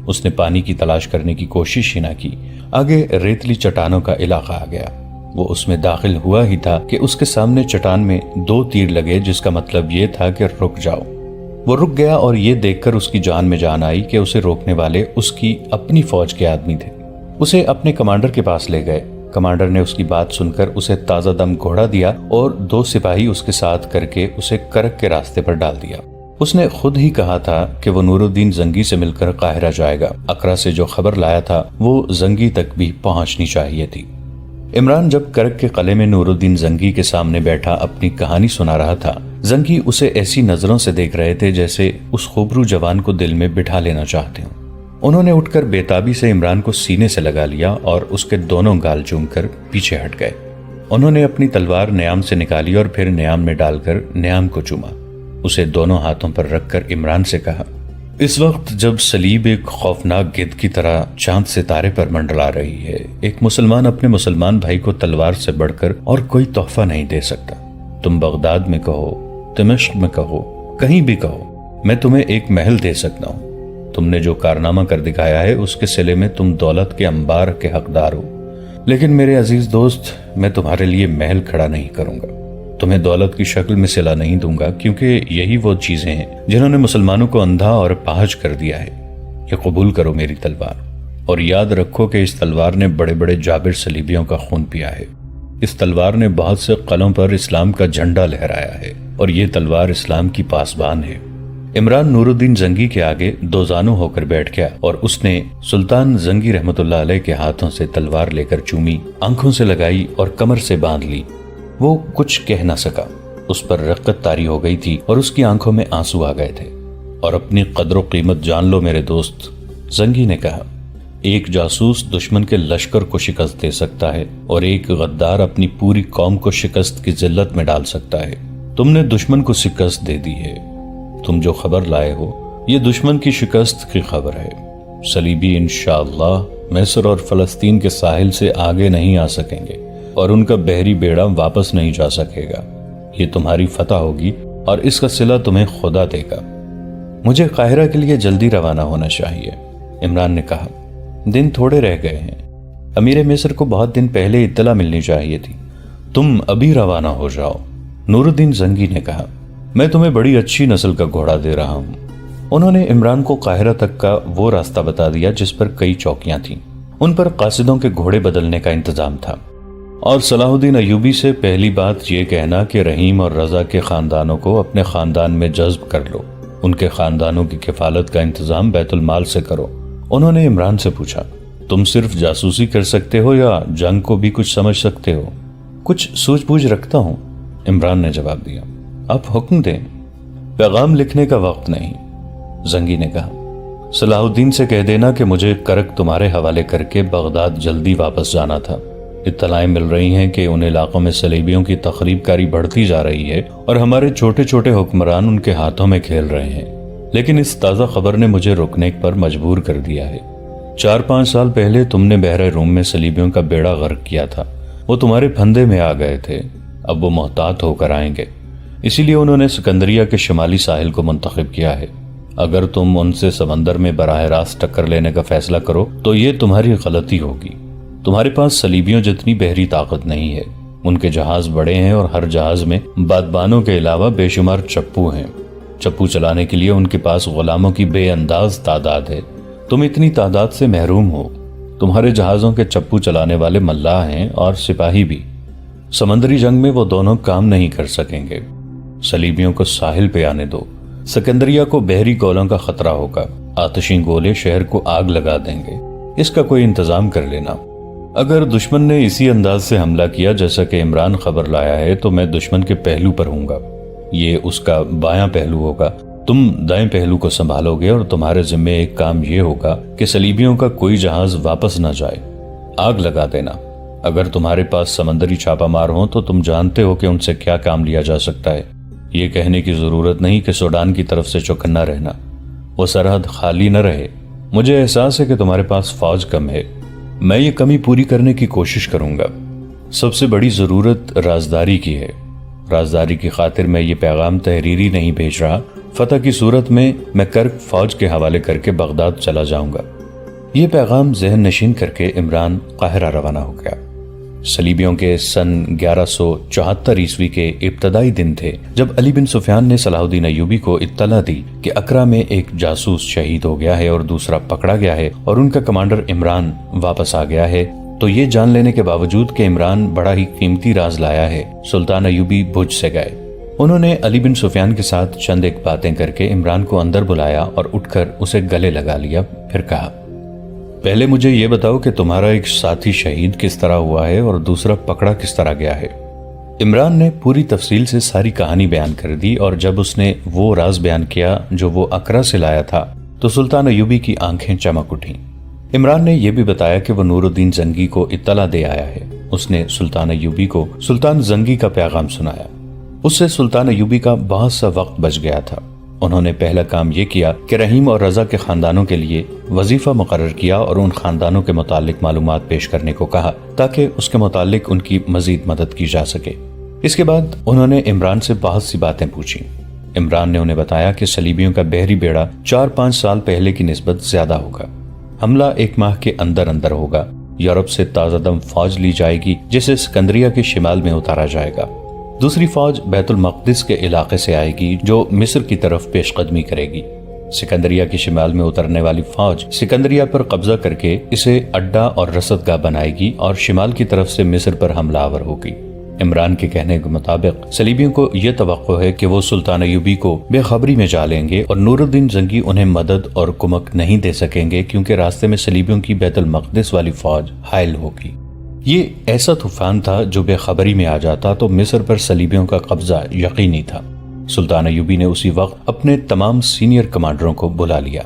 اس نے پانی کی تلاش کرنے کی کوشش ہی نہ کی۔ آگے ریتلی چٹانوں کا علاقہ آ گیا۔ وہ اس میں داخل ہوا ہی تھا کہ اس کے سامنے چٹان میں 2 تیر لگے، جس کا مطلب یہ تھا کہ رک جاؤ۔ وہ رک گیا اور یہ دیکھ کر اس کی جان میں جان آئی کہ اسے روکنے والے اس کی اپنی فوج کے آدمی تھے۔ اسے اپنے کمانڈر کے پاس لے گئے۔ کمانڈر نے اس کی بات سن کر اسے تازہ دم گھوڑا دیا اور 2 سپاہی اس کے ساتھ کر کے اسے کرک کے راستے پر ڈال دیا۔ اس نے خود ہی کہا تھا کہ وہ نور الدین زنگی سے مل کر قاہرہ جائے گا۔ اقرا سے جو خبر لایا تھا وہ زنگی تک بھی پہنچنی چاہیے تھی۔ عمران جب کرک کے قلعے میں نور الدین زنگی کے سامنے بیٹھا اپنی کہانی سنا رہا تھا، زنگی اسے ایسی نظروں سے دیکھ رہے تھے جیسے اس خوبرو جوان کو دل میں بٹھا لینا چاہتے ہوں۔ انہوں نے اٹھ کر بےتابی سے عمران کو سینے سے لگا لیا اور اس کے دونوں گال چوم کر پیچھے ہٹ گئے۔ انہوں نے اپنی تلوار نیام سے نکالی اور پھر نیام میں ڈال کر نیام کو چوما۔ اسے دونوں ہاتھوں پر رکھ کر عمران سے کہا، اس وقت جب صلیب ایک خوفناک گدھ کی طرح چاند ستارے پر منڈلا رہی ہے، ایک مسلمان اپنے مسلمان بھائی کو تلوار سے بڑھ کر اور کوئی تحفہ نہیں دے سکتا۔ تم بغداد میں کہو، دمشق میں کہو، کہیں بھی کہو، میں تمہیں ایک محل دے سکتا ہوں۔ تم نے جو کارنامہ کر دکھایا ہے اس کے صلے میں تم دولت کے انبار کے حقدار ہو، لیکن میرے عزیز دوست، میں تمہارے لیے محل کھڑا نہیں کروں گا، تمہیں دولت کی شکل میں صلہ نہیں دوں گا، کیونکہ یہی وہ چیزیں ہیں جنہوں نے مسلمانوں کو اندھا اور پاہج کر دیا ہے۔ کہ قبول کرو میری تلوار، اور یاد رکھو کہ اس تلوار نے بڑے بڑے جابر صلیبیوں کا خون پیا ہے۔ اس تلوار نے بہت سے قلعوں پر اسلام کا جھنڈا لہرایا ہے، اور یہ تلوار اسلام کی پاسبان ہے۔ عمران نور الدین زنگی کے آگے دوزانو ہو کر بیٹھ گیا اور اس نے سلطان زنگی رحمت اللہ علیہ کے ہاتھوں سے تلوار لے کر چومی، آنکھوں سے لگائی اور کمر سے باندھ لی۔ وہ کچھ کہہ نہ سکا، اس پر رقت طاری ہو گئی تھی اور اس کی آنکھوں میں آنسو آ گئے تھے۔ اور اپنی قدر و قیمت جان لو میرے دوست، زنگی نے کہا، ایک جاسوس دشمن کے لشکر کو شکست دے سکتا ہے اور ایک غدار اپنی پوری قوم کو شکست کی ذلت میں ڈال سکتا ہے۔ تم نے دشمن کو شکست دے دی ہے۔ تم جو خبر لائے ہو یہ دشمن کی شکست کی خبر ہے۔ صلیبی انشاءاللہ مصر اور فلسطین کے ساحل سے آگے نہیں آ سکیں گے اور ان کا بحری بیڑا واپس نہیں جا سکے گا۔ یہ تمہاری فتح ہوگی اور اس کا صلہ تمہیں خدا دے گا۔ مجھے قاہرہ کے لیے جلدی روانہ ہونا چاہیے، عمران نے کہا۔ دن تھوڑے رہ گئے ہیں، امیر مصر کو بہت دن پہلے اطلاع ملنی چاہیے تھی، تم ابھی روانہ ہو جاؤ، نور الدین زنگی نے کہا۔ میں تمہیں بڑی اچھی نسل کا گھوڑا دے رہا ہوں۔ انہوں نے عمران کو قاہرہ تک کا وہ راستہ بتا دیا جس پر کئی چوکیاں تھیں، ان پر قاصدوں کے گھوڑے بدلنے کا انتظام تھا، اور صلاح الدین ایوبی سے پہلی بات یہ کہنا کہ رحیم اور رضا کے خاندانوں کو اپنے خاندان میں جذب کر لو، ان کے خاندانوں کی کفالت کا انتظام بیت المال سے کرو۔ انہوں نے عمران سے پوچھا، تم صرف جاسوسی کر سکتے ہو یا جنگ کو بھی کچھ سمجھ سکتے ہو؟ کچھ سوچ بوجھ رکھتا ہوں، عمران نے جواب دیا۔ آپ حکم دیں۔ پیغام لکھنے کا وقت نہیں، زنگی نے کہا۔ صلاح الدین سے کہہ دینا کہ مجھے کرک تمہارے حوالے کر کے بغداد جلدی واپس جانا تھا۔ اطلاعیں مل رہی ہیں کہ ان علاقوں میں صلیبیوں کی تخریب کاری بڑھتی جا رہی ہے اور ہمارے چھوٹے چھوٹے حکمران ان کے ہاتھوں میں کھیل رہے ہیں، لیکن اس تازہ خبر نے مجھے رکنے پر مجبور کر دیا ہے۔ 4-5 سال پہلے تم نے بحر روم میں صلیبیوں کا بیڑا غرق کیا تھا، وہ تمہارے پھندے میں آ گئے تھے، اب وہ محتاط ہو کر آئیں گے، اسی لیے انہوں نے سکندریہ کے شمالی ساحل کو منتخب کیا ہے۔ اگر تم ان سے سمندر میں براہ راست ٹکر لینے کا فیصلہ کرو تو یہ تمہاری غلطی ہوگی۔ تمہارے پاس صلیبیوں جتنی بحری طاقت نہیں ہے، ان کے جہاز بڑے ہیں اور ہر جہاز میں بادبانوں کے علاوہ بے شمار چپو ہیں، چپو چلانے کے لیے ان کے پاس غلاموں کی بے انداز تعداد ہے۔ تم اتنی تعداد سے محروم ہو، تمہارے جہازوں کے چپو چلانے والے ملاح ہیں اور سپاہی بھی، سمندری جنگ میں وہ دونوں کام نہیں کر سکیں گے۔ صلیبیوں کو ساحل پہ آنے دو، سکندریہ کو بحری گولوں کا خطرہ ہوگا، آتشیں گولے شہر کو آگ لگا دیں گے، اس کا کوئی انتظام کر لینا۔ اگر دشمن نے اسی انداز سے حملہ کیا جیسا کہ عمران خبر لایا ہے تو میں دشمن کے پہلو پر ہوں گا، یہ اس کا بایاں پہلو ہوگا، تم دائیں پہلو کو سنبھالو گے، اور تمہارے ذمہ ایک کام یہ ہوگا کہ صلیبیوں کا کوئی جہاز واپس نہ جائے، آگ لگا دینا۔ اگر تمہارے پاس سمندری چھاپا مار ہوں تو تم جانتے ہو کہ ان سے کیا کام لیا جا سکتا ہے، یہ کہنے کی ضرورت نہیں کہ سوڈان کی طرف سے چوکنا رہنا، وہ سرحد خالی نہ رہے۔ مجھے احساس ہے کہ تمہارے پاس فوج کم ہے، میں یہ کمی پوری کرنے کی کوشش کروں گا۔ سب سے بڑی ضرورت رازداری کی ہے، رازداری کی خاطر میں یہ پیغام تحریری نہیں بھیج رہا، فتح کی صورت میں کرک فوج کے حوالے کر کے بغداد چلا جاؤں گا۔ یہ پیغام ذہن نشین کر کے عمران قاہرہ روانہ ہو گیا۔ صلیبیوں کے سن 1174 عیسوی کے ابتدائی دن تھے جب علی بن سفیان نے صلاح الدین ایوبی کو اطلاع دی کہ اکرا میں ایک جاسوس شہید ہو گیا ہے اور دوسرا پکڑا گیا ہے اور ان کا کمانڈر عمران واپس آ گیا ہے، تو یہ جان لینے کے باوجود کہ عمران بڑا ہی قیمتی راز لایا ہے، سلطان ایوبی بھج سے گئے۔ انہوں نے علی بن سفیان کے ساتھ چند ایک باتیں کر کے عمران کو اندر بلایا اور اٹھ کر اسے گلے لگا لیا، پھر کہا، پہلے مجھے یہ بتاؤ کہ تمہارا ایک ساتھی شہید کس طرح ہوا ہے اور دوسرا پکڑا کس طرح گیا ہے۔ عمران نے پوری تفصیل سے ساری کہانی بیان کر دی، اور جب اس نے وہ راز بیان کیا جو وہ اکرا سے لایا تھا تو سلطان ایوبی کی آنکھیں چمک اٹھیں۔ عمران نے یہ بھی بتایا کہ وہ نور الدین زنگی کو اطلاع دے آیا ہے۔ اس نے سلطان ایوبی کو سلطان زنگی کا پیغام سنایا۔ اس سے سلطان ایوبی کا بہت سا وقت بچ گیا تھا۔ انہوں نے پہلا کام یہ کیا کہ رحیم اور رضا کے خاندانوں کے لیے وظیفہ مقرر کیا اور ان خاندانوں کے متعلق معلومات پیش کرنے کو کہا تاکہ اس کے متعلق ان کی مزید مدد کی جا سکے۔ اس کے بعد انہوں نے عمران سے بہت سی باتیں پوچھی۔ عمران نے انہیں بتایا کہ صلیبیوں کا بحری بیڑا 4-5 سال پہلے کی نسبت زیادہ ہوگا، حملہ 1 ماہ کے اندر اندر ہوگا، یورپ سے تازہ دم فوج لی جائے گی جسے سکندریہ کے شمال میں اتارا جائے گا، دوسری فوج بیت المقدس کے علاقے سے آئے گی جو مصر کی طرف پیش قدمی کرے گی، سکندریہ کے شمال میں اترنے والی فوج سکندریہ پر قبضہ کر کے اسے اڈا اور رسد گاہ بنائے گی اور شمال کی طرف سے مصر پر حملہ آور ہوگی۔ عمران کے کہنے کے مطابق صلیبیوں کو یہ توقع ہے کہ وہ سلطان ایوبی کو بے خبری میں جا لیں گے اور نور الدین زنگی انہیں مدد اور کمک نہیں دے سکیں گے کیونکہ راستے میں صلیبیوں کی بیت المقدس والی فوج حائل ہوگی۔ یہ ایسا طوفان تھا جو بے خبری میں آ جاتا تو مصر پر صلیبیوں کا قبضہ یقینی تھا۔ سلطان ایوبی نے اسی وقت اپنے تمام سینئر کمانڈروں کو بلا لیا۔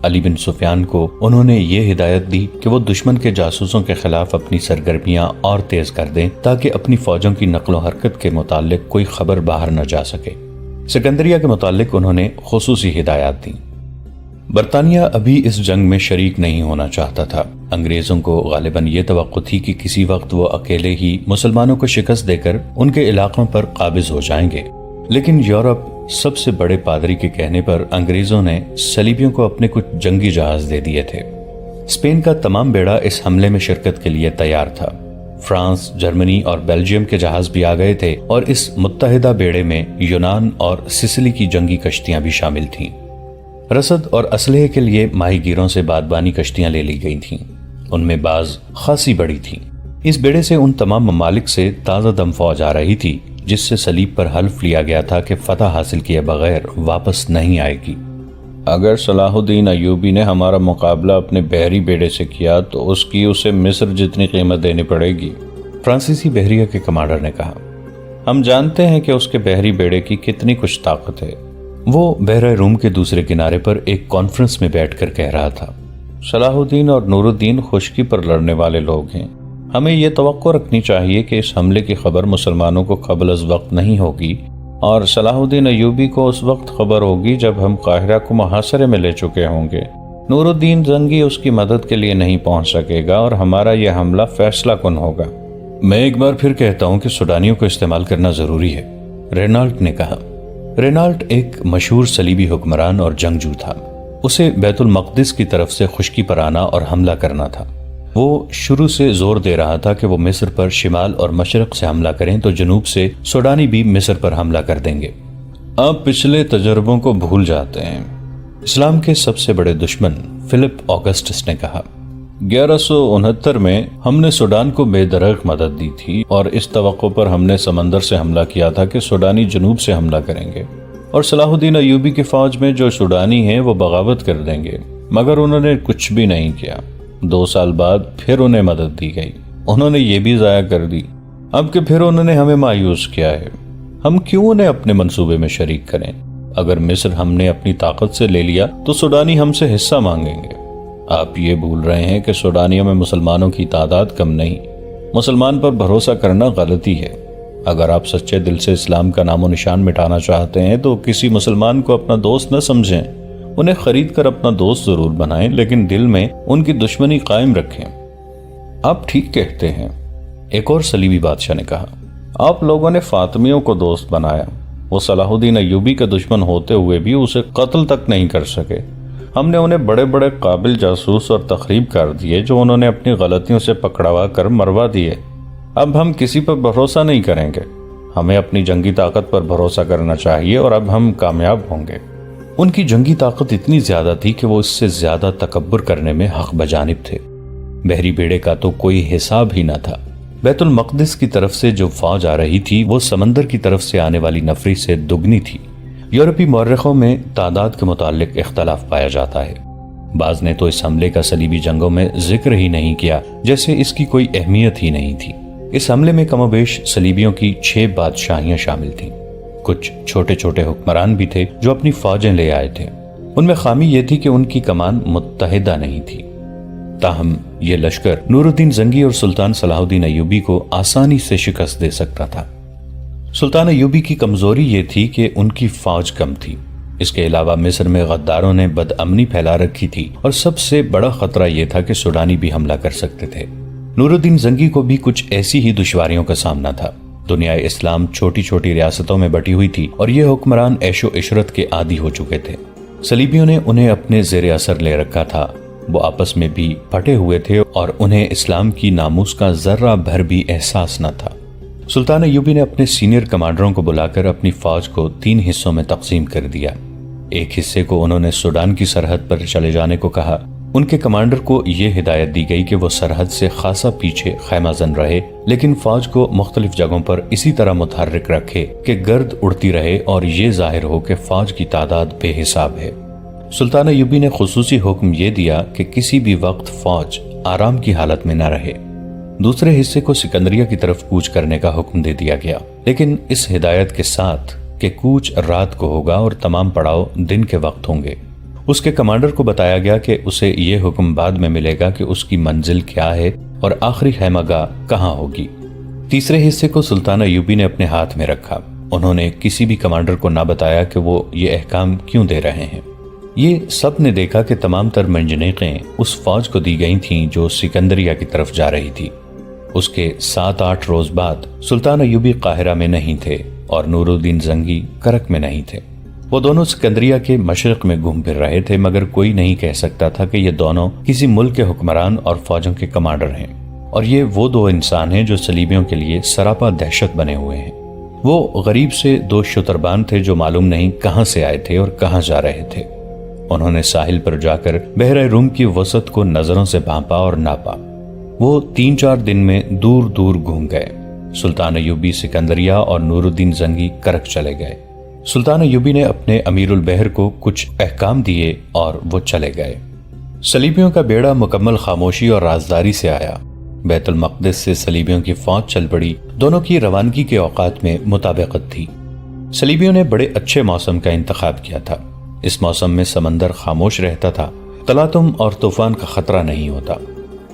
علی بن سفیان کو انہوں نے یہ ہدایت دی کہ وہ دشمن کے جاسوسوں کے خلاف اپنی سرگرمیاں اور تیز کر دیں تاکہ اپنی فوجوں کی نقل و حرکت کے متعلق کوئی خبر باہر نہ جا سکے۔ سکندریہ کے متعلق انہوں نے خصوصی ہدایات دیں۔ برطانیہ ابھی اس جنگ میں شریک نہیں ہونا چاہتا تھا۔ انگریزوں کو غالباً یہ توقع تھی کہ کسی وقت وہ اکیلے ہی مسلمانوں کو شکست دے کر ان کے علاقوں پر قابض ہو جائیں گے، لیکن یورپ سب سے بڑے پادری کے کہنے پر انگریزوں نے صلیبیوں کو اپنے کچھ جنگی جہاز دے دیے تھے۔ اسپین کا تمام بیڑا اس حملے میں شرکت کے لیے تیار تھا۔ فرانس، جرمنی اور بیلجیم کے جہاز بھی آ گئے تھے اور اس متحدہ بیڑے میں یونان اور سسلی کی جنگی کشتیاں بھی شامل تھیں۔ رسد اور اسلحے کے لیے ماہی گیروں سے بادبانی کشتیاں لے لی گئی تھیں، ان میں بعض خاصی بڑی تھیں۔ اس بیڑے سے ان تمام ممالک سے تازہ دم فوج آ رہی تھی جس سے صلیب پر حلف لیا گیا تھا کہ فتح حاصل کیے بغیر واپس نہیں آئے گی۔ اگر صلاح الدین ایوبی نے ہمارا مقابلہ اپنے بحری بیڑے سے کیا تو اسے مصر جتنی قیمت دینی پڑے گی، فرانسیسی بحریہ کے کمانڈر نے کہا۔ ہم جانتے ہیں کہ اس کے بحری بیڑے کی کتنی کچھ طاقت ہے۔ وہ بحیرہ روم کے دوسرے کنارے پر ایک کانفرنس میں بیٹھ کر کہہ رہا تھا، صلاح الدین اور نور الدین خشکی پر لڑنے والے لوگ ہیں۔ ہمیں یہ توقع رکھنی چاہیے کہ اس حملے کی خبر مسلمانوں کو قبل از وقت نہیں ہوگی، اور صلاح الدین ایوبی کو اس وقت خبر ہوگی جب ہم قاہرہ کو محاصرے میں لے چکے ہوں گے۔ نور الدین زنگی اس کی مدد کے لیے نہیں پہنچ سکے گا اور ہمارا یہ حملہ فیصلہ کن ہوگا۔ میں ایک بار پھر کہتا ہوں کہ سوڈانیوں کو استعمال کرنا ضروری ہے، رینالٹ نے کہا۔ رینالٹ ایک مشہور صلیبی حکمران اور جنگجو تھا۔ اسے بیت المقدس کی طرف سے خشکی پر آنا اور حملہ کرنا تھا۔ وہ شروع سے زور دے رہا تھا کہ وہ مصر پر شمال اور مشرق سے حملہ کریں تو جنوب سے سوڈانی بھی مصر پر حملہ کر دیں گے۔ آپ پچھلے تجربوں کو بھول جاتے ہیں، اسلام کے سب سے بڑے دشمن فلپ آگسٹس نے کہا۔ 1169 میں ہم نے سوڈان کو بے دریغ مدد دی تھی اور اس توقع پر ہم نے سمندر سے حملہ کیا تھا کہ سوڈانی جنوب سے حملہ کریں گے اور صلاح الدین ایوبی کی فوج میں جو سوڈانی ہیں وہ بغاوت کر دیں گے، مگر انہوں نے کچھ بھی نہیں کیا۔ 2 سال بعد پھر انہیں مدد دی گئی، انہوں نے یہ بھی ضائع کر دی۔ اب کہ پھر انہوں نے ہمیں مایوس کیا ہے، ہم کیوں انہیں اپنے منصوبے میں شریک کریں؟ اگر مصر ہم نے اپنی طاقت سے لے لیا تو سوڈانی ہم سے حصہ مانگیں گے۔ آپ یہ بھول رہے ہیں کہ سوڈانیوں میں مسلمانوں کی تعداد کم نہیں۔ مسلمان پر بھروسہ کرنا غلطی ہے۔ اگر آپ سچے دل سے اسلام کا نام و نشان مٹانا چاہتے ہیں تو کسی مسلمان کو اپنا دوست نہ سمجھیں، انہیں خرید کر اپنا دوست ضرور بنائیں، لیکن دل میں ان کی دشمنی قائم رکھیں۔ آپ ٹھیک کہتے ہیں، ایک اور صلیبی بادشاہ نے کہا۔ آپ لوگوں نے فاطمیوں کو دوست بنایا، وہ صلاح الدین ایوبی کا دشمن ہوتے ہوئے بھی اسے قتل تک نہیں کر سکے۔ ہم نے انہیں بڑے بڑے قابل جاسوس اور تخریب کر دیے جو انہوں نے اپنی غلطیوں سے پکڑوا کر مروا دیے۔ اب ہم کسی پر بھروسہ نہیں کریں گے، ہمیں اپنی جنگی طاقت پر بھروسہ کرنا چاہیے اور اب ہم کامیاب ہوں گے۔ ان کی جنگی طاقت اتنی زیادہ تھی کہ وہ اس سے زیادہ تکبر کرنے میں حق بجانب تھے۔ بحری بیڑے کا تو کوئی حساب ہی نہ تھا۔ بیت المقدس کی طرف سے جو فوج آ رہی تھی وہ سمندر کی طرف سے آنے والی نفری سے دگنی تھی۔ یورپی مورخوں میں تعداد کے متعلق اختلاف پایا جاتا ہے۔ بعض نے تو اس حملے کا صلیبی جنگوں میں ذکر ہی نہیں کیا، جیسے اس کی کوئی اہمیت ہی نہیں تھی۔ اس حملے میں کم و بیش صلیبیوں کی 6 بادشاہیاں شامل تھیں۔ کچھ چھوٹے چھوٹے حکمران بھی تھے جو اپنی فوجیں لے آئے تھے۔ ان میں خامی یہ تھی کہ ان کی کمان متحدہ نہیں تھی۔ تاہم یہ لشکر نور الدین زنگی اور سلطان صلاح الدین ایوبی کو آسانی سے شکست دے سکتا تھا۔ سلطان ایوبی کی کمزوری یہ تھی کہ ان کی فوج کم تھی۔ اس کے علاوہ مصر میں غداروں نے بدامنی پھیلا رکھی تھی اور سب سے بڑا خطرہ یہ تھا کہ سوڈانی بھی حملہ کر سکتے تھے۔ نور الدین زنگی کو بھی کچھ ایسی ہی دشواریوں کا سامنا تھا۔ دنیا اسلام چھوٹی چھوٹی ریاستوں میں بٹی ہوئی تھی اور یہ حکمران عیش و عشرت کے عادی ہو چکے تھے۔ صلیبیوں نے انہیں اپنے زیر اثر لے رکھا تھا، وہ آپس میں بھی پھٹے ہوئے تھے اور انہیں اسلام کی ناموس کا ذرہ بھر بھی احساس نہ تھا۔ سلطان ایوبی نے اپنے سینئر کمانڈروں کو بلا کر اپنی فوج کو 3 حصوں میں تقسیم کر دیا۔ ایک حصے کو انہوں نے سوڈان کی سرحد پر چلے جانے کو کہا۔ ان کے کمانڈر کو یہ ہدایت دی گئی کہ وہ سرحد سے خاصا پیچھے خیمہ زن رہے، لیکن فوج کو مختلف جگہوں پر اسی طرح متحرک رکھے کہ گرد اڑتی رہے اور یہ ظاہر ہو کہ فوج کی تعداد بے حساب ہے۔ سلطان ایوبی نے خصوصی حکم یہ دیا کہ کسی بھی وقت فوج آرام کی حالت میں نہ رہے۔ دوسرے حصے کو سکندریہ کی طرف کوچ کرنے کا حکم دے دیا گیا، لیکن اس ہدایت کے ساتھ کہ کوچ رات کو ہوگا اور تمام پڑاؤ دن کے وقت ہوں گے۔ اس کے کمانڈر کو بتایا گیا کہ اسے یہ حکم بعد میں ملے گا کہ اس کی منزل کیا ہے اور آخری خیمہ گاہ کہاں ہوگی۔ تیسرے حصے کو سلطان ایوبی نے اپنے ہاتھ میں رکھا۔ انہوں نے کسی بھی کمانڈر کو نہ بتایا کہ وہ یہ احکام کیوں دے رہے ہیں۔ یہ سب نے دیکھا کہ تمام تر منجنیقیں اس فوج کو دی گئی تھیں جو سکندریہ کی طرف جا رہی تھی۔ اس کے 7-8 روز بعد سلطان ایوبی قاہرہ میں نہیں تھے اور نور الدین زنگی کرک میں نہیں تھے۔ وہ دونوں سکندریہ کے مشرق میں گھوم پھر رہے تھے، مگر کوئی نہیں کہہ سکتا تھا کہ یہ دونوں کسی ملک کے حکمران اور فوجوں کے کمانڈر ہیں، اور یہ وہ دو انسان ہیں جو صلیبیوں کے لیے سراپا دہشت بنے ہوئے ہیں۔ وہ غریب سے 2 شتربان تھے جو معلوم نہیں کہاں سے آئے تھے اور کہاں جا رہے تھے۔ انہوں نے ساحل پر جا کر بحر روم کی وسعت کو نظروں سے بھانپا اور ناپا۔ وہ 3-4 دن میں دور دور گھوم گئے۔ سلطان ایوبی سکندریہ اور نور الدین زنگی کرک چلے گئے۔ سلطان ایوبی نے اپنے امیر البحر کو کچھ احکام دیے اور وہ چلے گئے۔ صلیبیوں کا بیڑا مکمل خاموشی اور رازداری سے آیا۔ بیت المقدس سے صلیبیوں کی فوج چل پڑی۔ دونوں کی روانگی کے اوقات میں مطابقت تھی۔ صلیبیوں نے بڑے اچھے موسم کا انتخاب کیا تھا۔ اس موسم میں سمندر خاموش رہتا تھا، تلاطم اور طوفان کا خطرہ نہیں ہوتا۔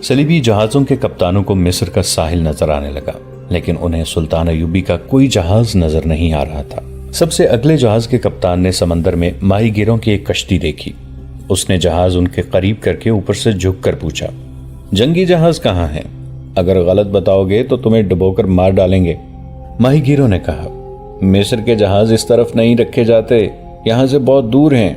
صلیبی جہازوں کے کپتانوں کو مصر کا ساحل نظر آنے لگا، لیکن انہیں سلطان ایوبی کا کوئی جہاز نظر نہیں آ رہا تھا۔ سب سے اگلے جہاز کے کپتان نے سمندر میں ماہی گیروں کی ایک کشتی دیکھی۔ اس نے جہاز ان کے قریب کر کے اوپر سے جھک کر پوچھا، جنگی جہاز کہاں ہیں؟ اگر غلط بتاؤ گے تو تمہیں ڈبو کر مار ڈالیں گے۔ ماہی گیروں نے کہا، مصر کے جہاز اس طرف نہیں رکھے جاتے، یہاں سے بہت دور ہیں۔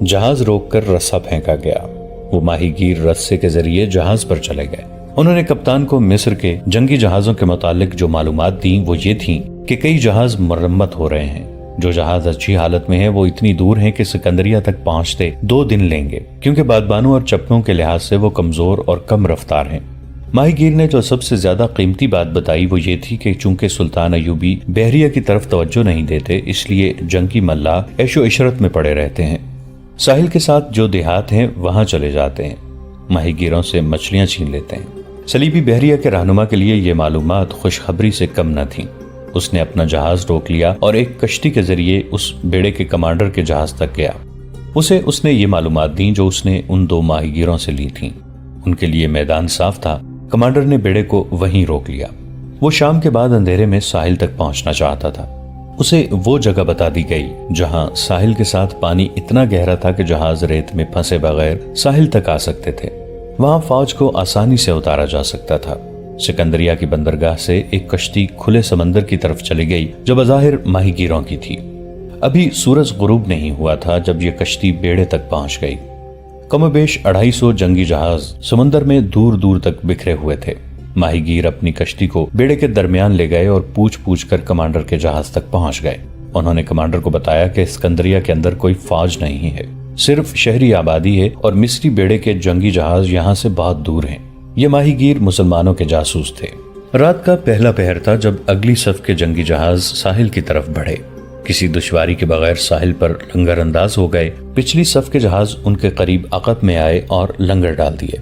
جہاز روک کر رسا پھینکا گیا۔ وہ ماہی گیر رسے کے ذریعے جہاز پر چلے گئے۔ انہوں نے کپتان کو مصر کے جنگی جہازوں کے متعلق جو معلومات دیں وہ یہ تھیں کہ کئی جہاز مرمت ہو رہے ہیں۔ جو جہاز اچھی حالت میں ہیں وہ اتنی دور ہیں کہ سکندریہ تک پہنچتے 2 دن لیں گے، کیونکہ بادبانوں اور چپنوں کے لحاظ سے وہ کمزور اور کم رفتار ہیں۔ ماہی گیر نے جو سب سے زیادہ قیمتی بات بتائی وہ یہ تھی کہ چونکہ سلطان ایوبی بحریہ کی طرف توجہ نہیں دیتے، اس لیے جنگی ملاح عیش و عشرت میں پڑے رہتے ہیں۔ ساحل کے ساتھ جو دیہات ہیں وہاں چلے جاتے ہیں، ماہی گیروں سے مچھلیاں چھین لیتے ہیں۔ صلیبی بحریہ کے رہنما کے لیے یہ معلومات خوشخبری سے کم نہ تھیں۔ اس نے اپنا جہاز روک لیا اور ایک کشتی کے ذریعے اس بیڑے کے کمانڈر کے جہاز تک گیا۔ اس نے یہ معلومات دیں جو اس نے ان 2 ماہی گیروں سے لی تھیں۔ ان کے لیے میدان صاف تھا۔ کمانڈر نے بیڑے کو وہیں روک لیا۔ وہ شام کے بعد اندھیرے میں ساحل تک پہنچنا چاہتا تھا۔ اسے وہ جگہ بتا دی گئی جہاں ساحل کے ساتھ پانی اتنا گہرا تھا کہ جہاز ریت میں پھنسے بغیر ساحل تک آ سکتے تھے۔ وہاں فوج کو آسانی سے اتارا جا سکتا تھا۔ سکندریہ کی بندرگاہ سے ایک کشتی کھلے سمندر کی طرف چلی گئی جو بظاہر ماہی گیروں کی تھی۔ ابھی سورج غروب نہیں ہوا تھا جب یہ کشتی بیڑے تک پہنچ گئی۔ کم و بیش 250 جنگی جہاز سمندر میں دور دور تک بکھرے ہوئے تھے۔ ماہی گیر اپنی کشتی کو بیڑے کے درمیان لے گئے اور پوچھ کر کمانڈر کے جہاز تک پہنچ گئے۔ انہوں نے کمانڈر کو بتایا کہ اسکندریہ کے اندر کوئی فوج نہیں ہے، صرف شہری آبادی ہے اور مصری بیڑے کے جنگی جہاز یہاں سے بہت دور ہیں۔ یہ ماہی گیر مسلمانوں کے جاسوس تھے۔ رات کا پہلا پہر تھا جب اگلی صف کے جنگی جہاز ساحل کی طرف بڑھے۔ کسی دشواری کے بغیر ساحل پر لنگر انداز ہو گئے۔ پچھلی صف کے جہاز ان کے قریب عقب میں آئے اور لنگر ڈال دیے۔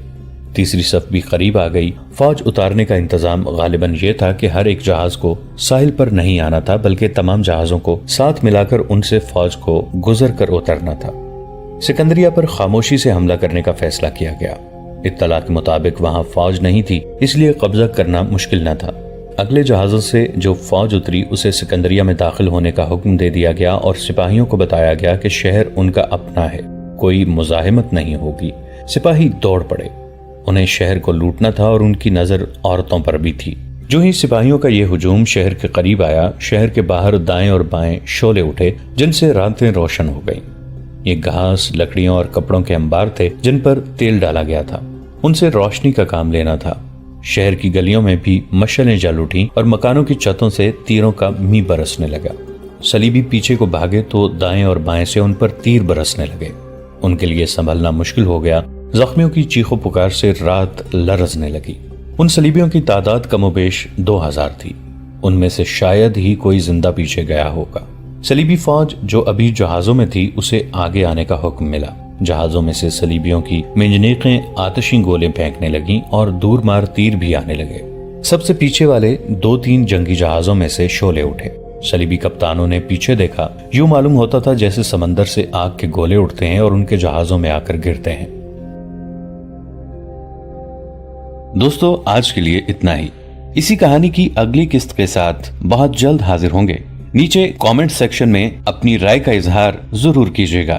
تیسری صف بھی قریب آ گئی۔ فوج اتارنے کا انتظام غالباً یہ تھا کہ ہر ایک جہاز کو ساحل پر نہیں آنا تھا، بلکہ تمام جہازوں کو ساتھ ملا کر ان سے فوج کو گزر کر اترنا تھا۔ سکندریہ پر خاموشی سے حملہ کرنے کا فیصلہ کیا گیا۔ اطلاع کے مطابق وہاں فوج نہیں تھی، اس لیے قبضہ کرنا مشکل نہ تھا۔ اگلے جہازوں سے جو فوج اتری اسے سکندریہ میں داخل ہونے کا حکم دے دیا گیا اور سپاہیوں کو بتایا گیا کہ شہر ان کا اپنا ہے، کوئی مزاحمت نہیں ہوگی۔ سپاہی دوڑ پڑے۔ انہیں شہر کو لوٹنا تھا اور ان کی نظر عورتوں پر بھی تھی۔ جو ہی سپاہیوں کا یہ ہجوم شہر کے قریب آیا، شہر کے باہر دائیں اور بائیں شعلے اٹھے جن سے راتیں روشن ہو گئیں۔ یہ گھاس، لکڑیوں اور کپڑوں کے انبار تھے جن پر تیل ڈالا گیا تھا۔ ان سے روشنی کا کام لینا تھا۔ شہر کی گلیوں میں بھی مشعلیں جل اٹھیں اور مکانوں کی چھتوں سے تیروں کا می برسنے لگا۔ صلیبی پیچھے کو بھاگے تو دائیں اور بائیں سے ان پر تیر برسنے لگے۔ ان کے لیے سنبھلنا مشکل ہو گیا۔ زخمیوں کی چیخ و پکار سے رات لرزنے لگی۔ ان صلیبیوں کی تعداد کم و بیش 2000 تھی۔ ان میں سے شاید ہی کوئی زندہ پیچھے گیا ہوگا۔ صلیبی فوج جو ابھی جہازوں میں تھی اسے آگے آنے کا حکم ملا۔ جہازوں میں سے صلیبیوں کی منجنیقیں آتشی گولے پھینکنے لگیں اور دور مار تیر بھی آنے لگے۔ سب سے پیچھے والے 2-3 جنگی جہازوں میں سے شعلے اٹھے۔ صلیبی کپتانوں نے پیچھے دیکھا۔ یوں معلوم ہوتا تھا جیسے سمندر سے آگ کے گولے اٹھتے ہیں اور ان کے جہازوں میں آ کر گرتے ہیں۔ دوستو، آج کے لیے اتنا ہی۔ اسی کہانی کی اگلی قسط کے ساتھ بہت جلد حاضر ہوں گے۔ نیچے کامنٹ سیکشن میں اپنی رائے کا اظہار ضرور کیجیے گا۔